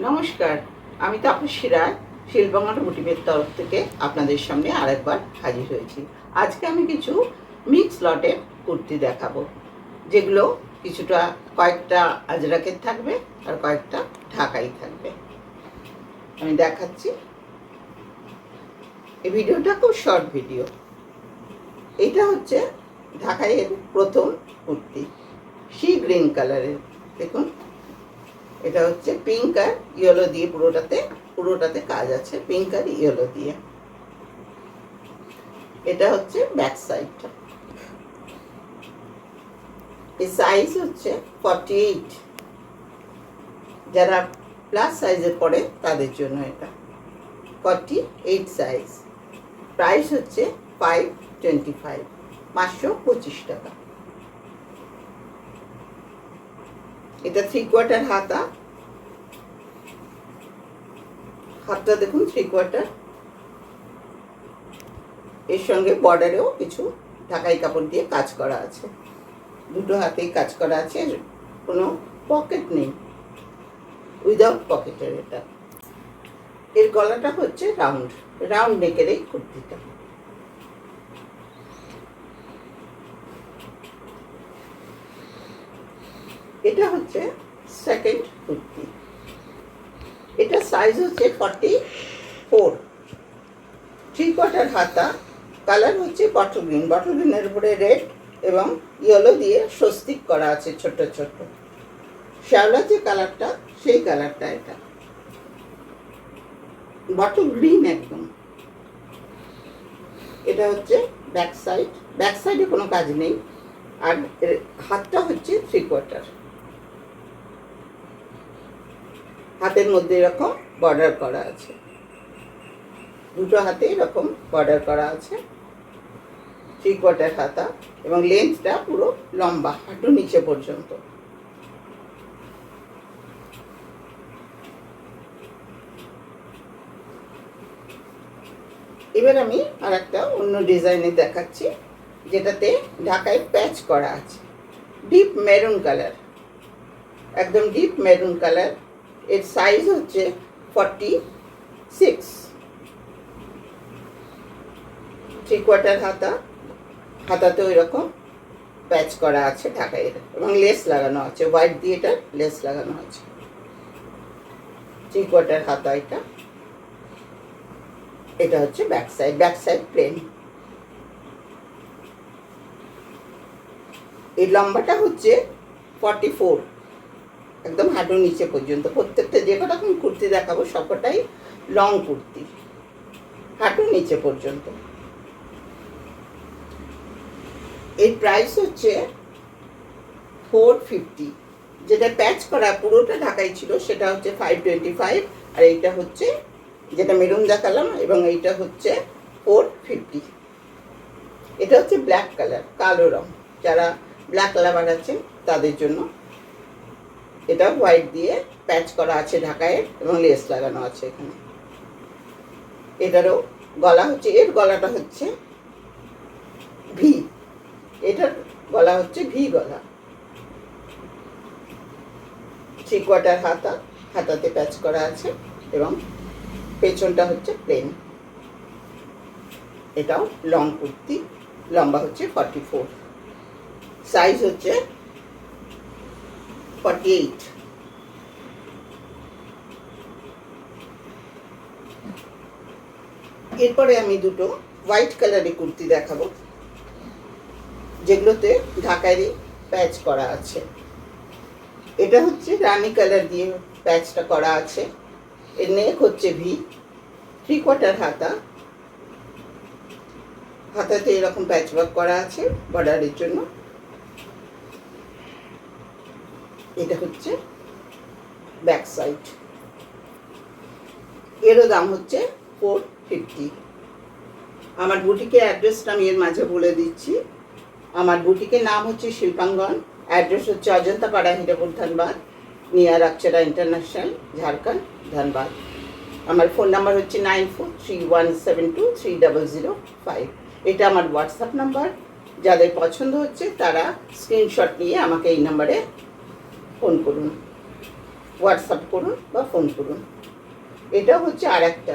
নমস্কার, আমি তাপসী রায় শিল্পাঙ্গন বুটিকের তরফ থেকে আপনাদের সামনে আরেকবার হাজির হয়েছি। আজকে আমি কিছু মিক্স লটের কুর্তি দেখাবো, যেগুলো কিছুটা কয়েকটা আজরাকের থাকবে আর কয়েকটা ঢাকাই থাকবে। আমি দেখাচ্ছি। এই ভিডিওটা খুব শর্ট ভিডিও। এইটা হচ্ছে ঢাকাইয়ের প্রথম কুর্তি, সি গ্রিন কালারের। দেখুন, এটা হচ্ছে পিঙ্ক আর ইয়েলো দিয়ে পুরোটাতে কাজ আছে, পিঙ্ক আর ইয়েলো দিয়ে। এটা হচ্ছে ব্যাক সাইডটা। এই সাইজ হচ্ছে 48। যারা প্লাস সাইজের পরে তাদের জন্য এটা 48 সাইজ। প্রাইস হচ্ছে 525, 525 টাকা। এটা 3/4 হাতা। হাতটা দেখুন 3/4। এর সঙ্গে বর্ডারেও কিছু ঢাকাই কাপড় দিয়ে কাজ করা আছে। দুটো হাতেই কাজ করা আছে, কোনো পকেট নেই, উইদাউট পকেটের এটা। এর গলাটা হচ্ছে রাউন্ড নেকের এই কুর্তিটা। এটা হচ্ছে সেকেন্ড কুর্তি। এটা সাইজ হচ্ছে 44, 3/4 হাতা। কালার হচ্ছে বটল গ্রিনের উপরে রেড এবং ইয়েলো দিয়ে স্বস্তিক করা আছে ছোট ছোট। শ্যাওলা যে কালারটা, সেই কালারটা এটা, বটল গ্রিন একদম। এটা হচ্ছে ব্যাক সাইডে কোনো কাজ নেই, আর হাতটা হচ্ছে 3/4। হাতের মধ্যে এরকম বর্ডার করা আছে, দুটো হাতে এরকম বর্ডার করা আছে। 3/4 হাতা এবং লেন্থটা পুরো লম্বা, হাঁটু নিচে পর্যন্ত। এবার আমি আর একটা অন্য ডিজাইনে দেখাচ্ছি, যেটাতে ঢাকায় প্যাচ করা আছে। ডিপ মেরুন কালার, একদম ডিপ মেরুন কালার। এর সাইজ হচ্ছে 46, 3/4 হাতা। হাতাতেও এরকম প্যাচ করা আছে ঢাকাইয়ের, এবং লেস লাগানো আছে, হোয়াইট দিয়ে এটা লেস লাগানো আছে। 3/4 হাতা এটা। এটা হচ্ছে ব্যাক সাইড প্লেন। এর লম্বাটা হচ্ছে 44, একদম হাঁটু নিচে পর্যন্ত। প্রত্যেকটা যে কটা আমি কুর্তি দেখাবো সবকটাই লং কুর্তি, হাঁটু নিচে পর্যন্ত। এর প্রাইস হচ্ছে 450। যেটা প্যাচ করা পুরোটা ঢাকাই ছিল সেটা হচ্ছে 525, আর এইটা হচ্ছে যেটা মেরুন দেখালাম, এবং এইটা হচ্ছে 450। এটা হচ্ছে ব্ল্যাক কালার, কালো রং। যারা ব্ল্যাক লাভার আছেন তাদের জন্য। এটা হোয়াইট দিয়ে প্যাচ করা আছে ঢাকায়, এবং লেস লাগানো আছে এখানে। এটারও গলা হচ্ছে, এর গলাটা হচ্ছে ভি, এটার গলা হচ্ছে ভি গলা। 3/4 হাতা, হাতাতে প্যাচ করা আছে, এবং পেছনটা হচ্ছে প্লেন। এটাও লং কুর্তি, লম্বা হচ্ছে 44, সাইজ হচ্ছে 48। এরপরে আমি দুটো হোয়াইট কালারের কুর্তি দেখাবো, যেগুলোতে ঢাকাইয়ের প্যাচ করা আছে। এটা হচ্ছে রানী কালার দিয়ে প্যাচটা করা আছে। এর নেক হচ্ছে ভি, 3/4 হাতা। হাতাতে এরকম প্যাচ ওয়ার্ক করা আছে বর্ডারের জন্য। এটা হচ্ছে ব্যাক সাইড। এরও দাম হচ্ছে 450। আমার বুটিকের অ্যাড্রেসটা আমি এর মাঝে বলে দিচ্ছি। আমার বুটিকের নাম হচ্ছে শিল্পাঙ্গন। অ্যাড্রেস হচ্ছে অজন্তা পাড়া, হিরাপুর, ধানবাদ, নিয়ার আকচরা ইন্টারন্যাশনাল, ঝাড়খণ্ড, ধানবাদ। আমার ফোন নাম্বার হচ্ছে 9431723005। এটা আমার হোয়াটসঅ্যাপ নাম্বার। যাদের পছন্দ হচ্ছে তারা স্ক্রিনশট নিয়ে আমাকে এই নাম্বারে ফোন করুন। হোয়াটসঅ্যাপ করুন বা ফোন করুন। এটা হচ্ছে আর একটা,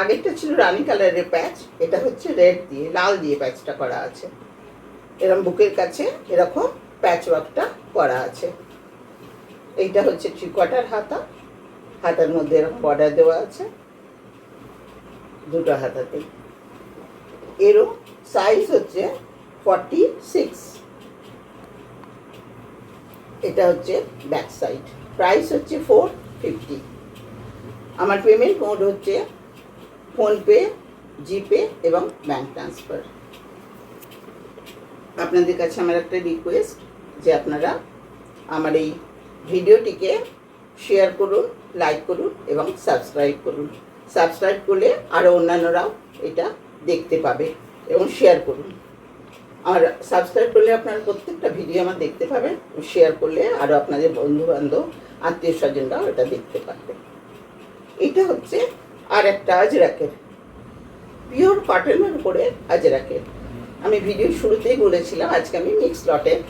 আগেরটা ছিল রানি কালারের প্যাচ, এটা হচ্ছে রেড দিয়ে লাল দিয়ে প্যাচটা করা আছে। এরকম বুকের কাছে এরকম প্যাচ ওয়ার্কটা করা আছে। এইটা হচ্ছে 3/4 হাতা, হাতার মধ্যে এরকম বর্ডার দেওয়া আছে দুটো হাতাতে। এরও সাইজ হচ্ছে 46। এটা হচ্ছে ব্যাক সাইড। প্রাইস হচ্ছে 450। আমার পেমেন্ট মোড হচ্ছে ফোনপে, জিপে এবং ব্যাঙ্ক ট্রান্সফার। আপনাদের কাছে আমার একটা রিকোয়েস্ট যে আপনারা আমার এই ভিডিওটিকে শেয়ার করুন, লাইক করুন এবং সাবস্ক্রাইব করুন। সাবস্ক্রাইব করলে আরও অন্যান্যরাও এটা দেখতে পাবে এবং শেয়ার করুন। আর সাবস্ক্রাইব করলে আপনারা প্রত্যেকটা ভিডিও আমার দেখতে পাবেন, শেয়ার করলে আরও আপনাদের বন্ধুবান্ধব আত্মীয় স্বজনরাও এটা দেখতে পারবে। এটা হচ্ছে আর একটা আজরাকের, পিওর কটনের উপরে আজরাকের। আমি ভিডিও শুরুতেই বলেছিলাম আজকে আমি মিক্স লটের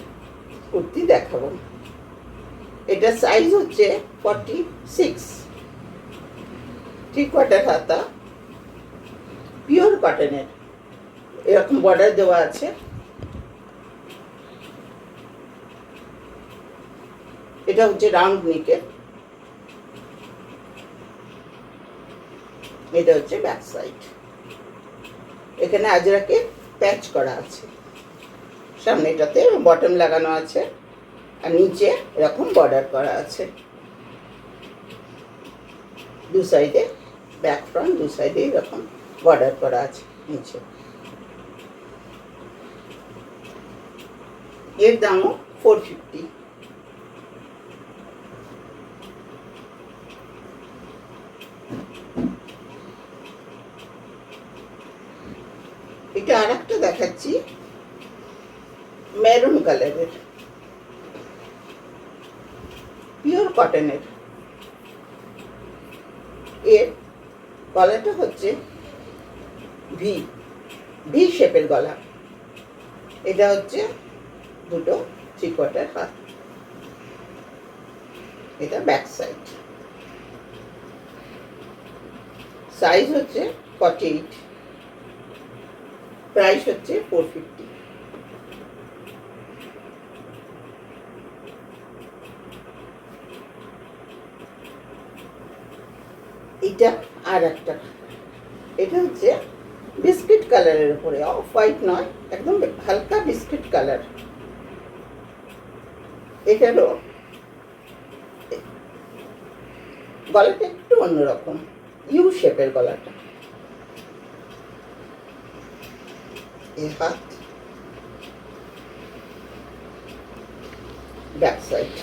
কুর্তি দেখাবো। এটা সাইজ হচ্ছে 46, 3/4 হাতা, পিওর কটনের। এরকম বর্ডার দেওয়া আছে। এটা হচ্ছে রাউন্ড নেকের। এটা হচ্ছে ব্যাক সাইড। এখানে আজরাকে প্যাচ করা আছে, সামনেটাতে বটম লাগানো আছে আর নিচে এরকম বর্ডার করা আছে। দু সাইডে ব্যাক ফ্রন্ট দু সাইডে এরকম বর্ডার করা আছে নিচে। এর দামও 450। এটা আর একটা দেখাচ্ছি মেরুন কালারের, পিওর কটনের। এর গলাটা হচ্ছে ভি শেপের গলা। এটা হচ্ছে দুটো 3/4 হাত। এটা ব্যাক সাইড। সাইজ হচ্ছে 48। প্রাইস হচ্ছে 450। এটা আর একটা, এটা হচ্ছে বিস্কিট কালারের উপরে, অফ হোয়াইট নয়, একদম হালকা বিস্কিট কালার। এটারও গলাটা একটু অন্যরকম, ইউ শেপের গলাটা। এ হাত, ব্যাক সাইড।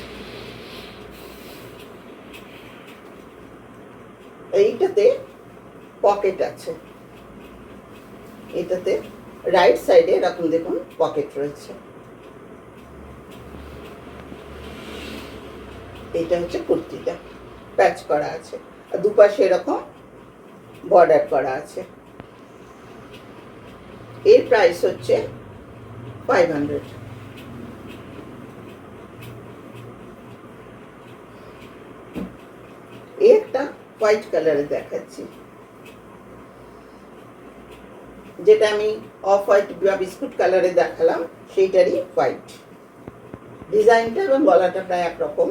এইটাতে পকেট আছে, এটাতে রাইট সাইডে এরকম দেখুন পকেট রয়েছে। এটা হচ্ছে কুর্তিটা, প্যাচ করা আছে আর দুপাশে এরকম বর্ডার করা আছে। এর প্রাইস হচ্ছে 500। একটা হোয়াইট কালারে দেখাচ্ছি, যেটা আমি অফ হোয়াইট বা বিস্কুট কালারে দেখালাম সেইটারই হোয়াইট। ডিজাইনটা এবং গলাটা প্রায় একরকম,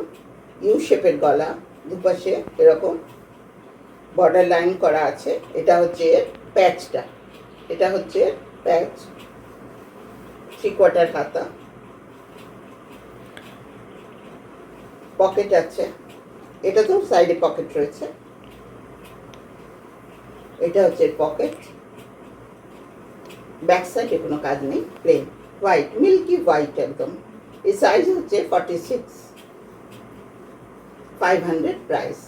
ইউ শেপের গলা, দুপাশে এরকম বর্ডার লাইন করা আছে। এটা হচ্ছে প্যাচটা, এটা হচ্ছে প্যাচ, 3/4 হাতা। পকেট আছে, এটা তো সাইডে পকেট রয়েছে। এটা হচ্ছে পকেট, ব্যাক সাইডে কোনো কাজ নেই, প্লেন হোয়াইট, মিল্কি হোয়াইট একদম। এই সাইজ হচ্ছে 46, 500 প্রাইস।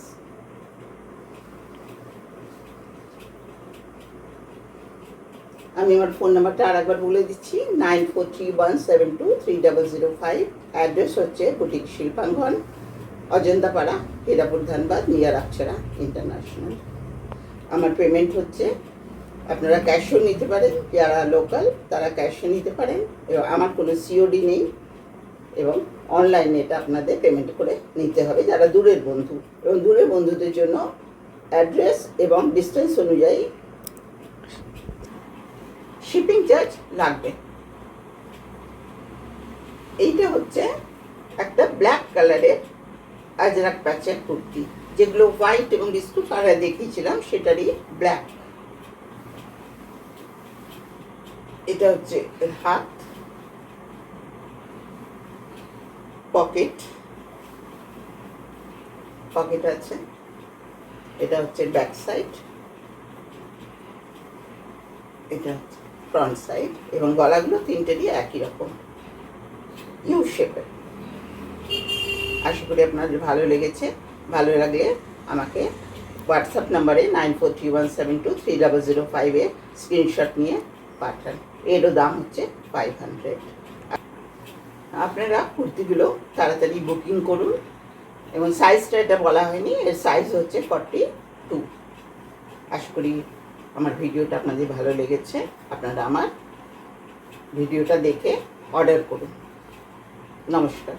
আমি আমার ফোন নাম্বারটা আর একবার বলে দিচ্ছি, 9431723005। অ্যাড্রেস হচ্ছে বুটিক শিল্পাঙ্গন, অজন্তাপাড়া, হিরাপুর, ধানবাদ, নিয়ার আকছড়া ইন্টারন্যাশনাল। আমার পেমেন্ট হচ্ছে, আপনারা ক্যাশও নিতে পারেন, যারা লোকাল তারা ক্যাশও নিতে পারেন, এবং আমার কোনো সিওডি নেই এবং অনলাইনে এটা আপনাদের পেমেন্ট করে নিতে হবে যারা দূরের বন্ধু, এবং দূরের বন্ধুদের জন্য অ্যাড্রেস এবং ডিস্টেন্স অনুযায়ী শিপিং চার্জ লাগবে। এইটা হচ্ছে একটা ব্ল্যাক কালারের আজরাক প্যাচের কুর্তি, যেগুলো হোয়াইট এবং বিস্কুট কালার দেখিয়েছিলাম সেটারই ব্ল্যাক। এটা হচ্ছে এর হাত, পকেট আছে, এটা হচ্ছে ব্যাক সাইড, এটা হচ্ছে ফ্রন্ট সাইড, এবং গলাগুলো তিনটেরই একই রকম ইউ শেপের। আশা করি আপনাদের ভালো লেগেছে। ভালো লাগলে আমাকে হোয়াটসঅ্যাপ নাম্বারে 9431723005 স্ক্রিনশট নিয়ে পাঠান। এরও দাম হচ্ছে 500। আপনারা কুর্তিগুলো তাড়াতাড়ি বুকিং করুন, এবং সাইজটা এটা বলা হয়নি, এর সাইজ হচ্ছে 42। আশা করি আমার ভিডিওটা আপনাদের ভালো লেগেছে। আপনারা আমার ভিডিওটা দেখে অর্ডার করুন। নমস্কার।